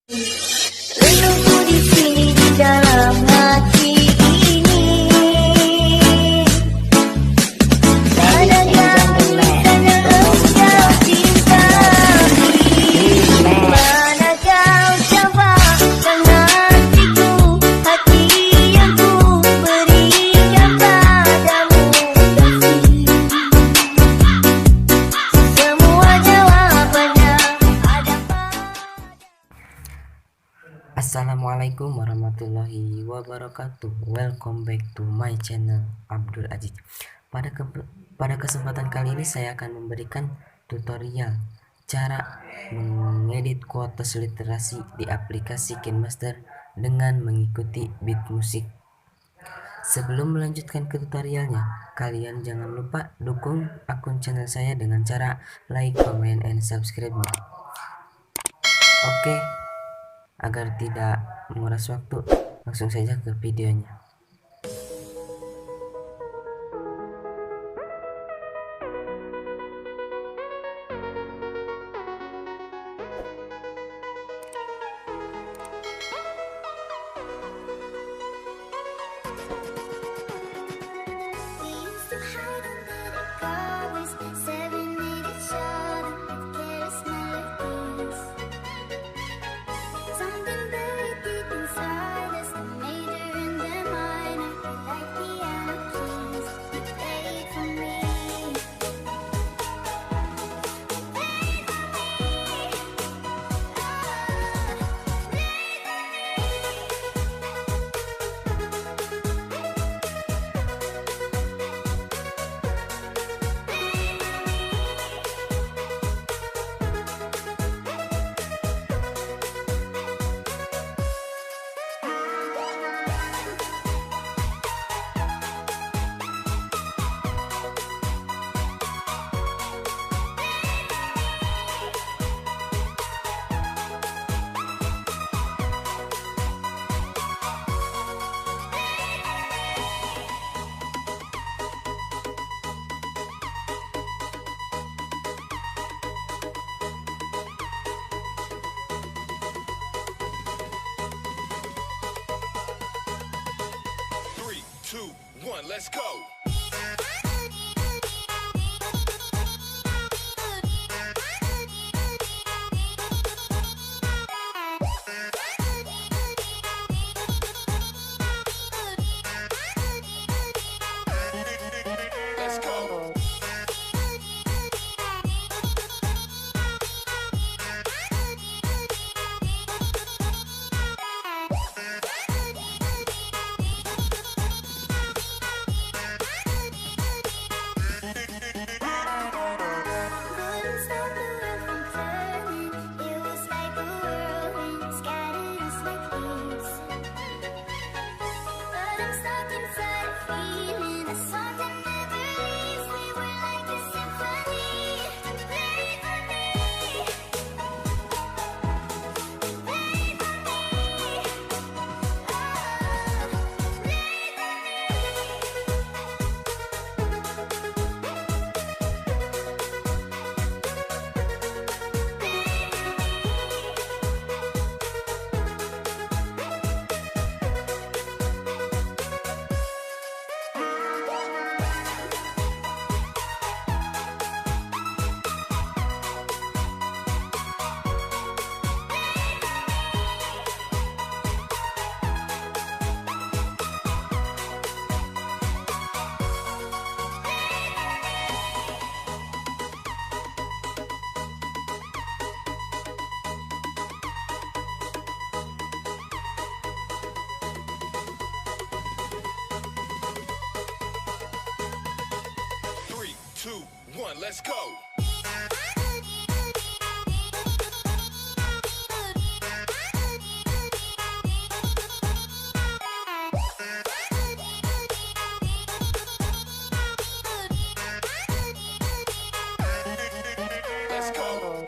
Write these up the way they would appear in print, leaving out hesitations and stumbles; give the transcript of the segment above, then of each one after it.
Menunggu di sini di dalam hati ini. Adakah tulisannya engkau cintai? Mana kau coba menghatiku, hati yang ku berikan padamu kasih. Semua jawabannya ada pada. Assalamualaikum warahmatullahi wabarakatuh. Welcome back to my channel Abdul Aziz. Pada kesempatan kali ini saya akan memberikan tutorial cara mengedit quotes literasi di aplikasi Kinemaster dengan mengikuti beat musik. Sebelum melanjutkan ke tutorialnya, kalian jangan lupa dukung akun channel saya dengan cara like, comment, and subscribe. Oke, agar tidak menguras waktu, langsung saja ke videonya. We used to hide under the covers, serenade each other with careless melodies. Something very deep inside us, the major and the minor, like piano keys. You played for me. Three, two, one, let's go. Let's go. Couldn't stop the world from turning. It was like a whirlwind, scattered us like leaves. But I'm stuck inside a feeling, a song that never leaves. We were like a symphony. Play for me. Play for me. Three, two, one, let's go. Let's go.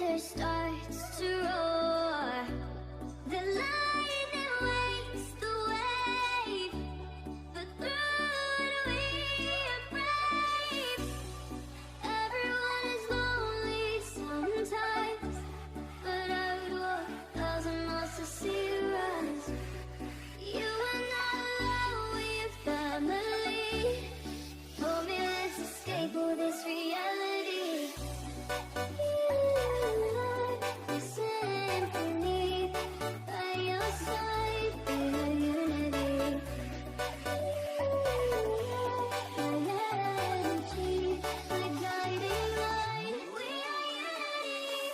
thunder starts to roar. The lightning wakes the wave, but through it we are brave. Everyone is lonely sometimes, but I would walk 1,000 miles to see you rise. You are not alone, we are family. Hold me, let's escape all this reality. You are the symphony, by your side we are unity. My energy, my guiding light, we are unity.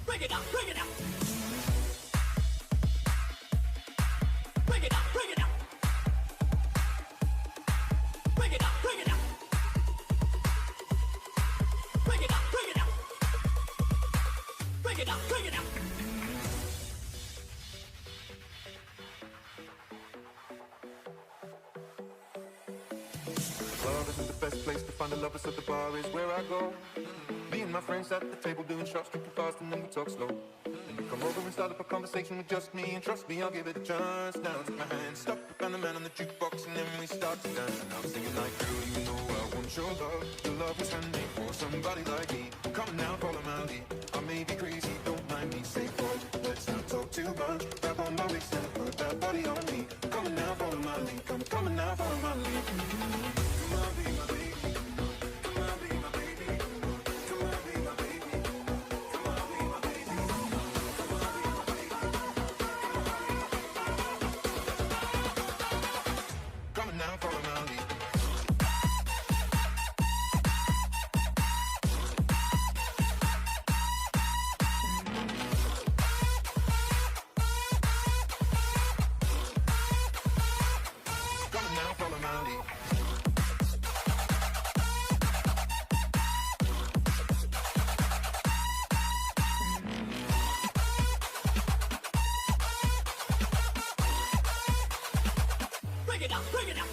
Bring it up, bring it up. Bring it up, bring it up. Bring it up, bring it up. Bring it up, bring it up. Bring it up, bring it up. Club isn't the best place to find a lover, so the bar is where I go. Me and my friends at the table doing shots, drinking fast, and then we talk slow. Then you come over and start up a conversation with just me, and trust me, I'll give it a chance. Now take my hand, stop, and the man on the jukebox, and then we start to dance. And I'm singing like, girl, you know I want your love. Your love was handmade for somebody like me. Come on now, follow my lead. I may be crazy, don't mind me. Say, boy, let's not talk too much. Grab on my waist and put that body on me. Come on now, follow my lead. Come on now, follow my lead. Come on, be my baby. Come on, be my baby. Come on, be my baby. Come on, be my baby. Come on, be my baby. Come on now, follow my lead. Come on now, follow my lead. Bring it up, bring it up.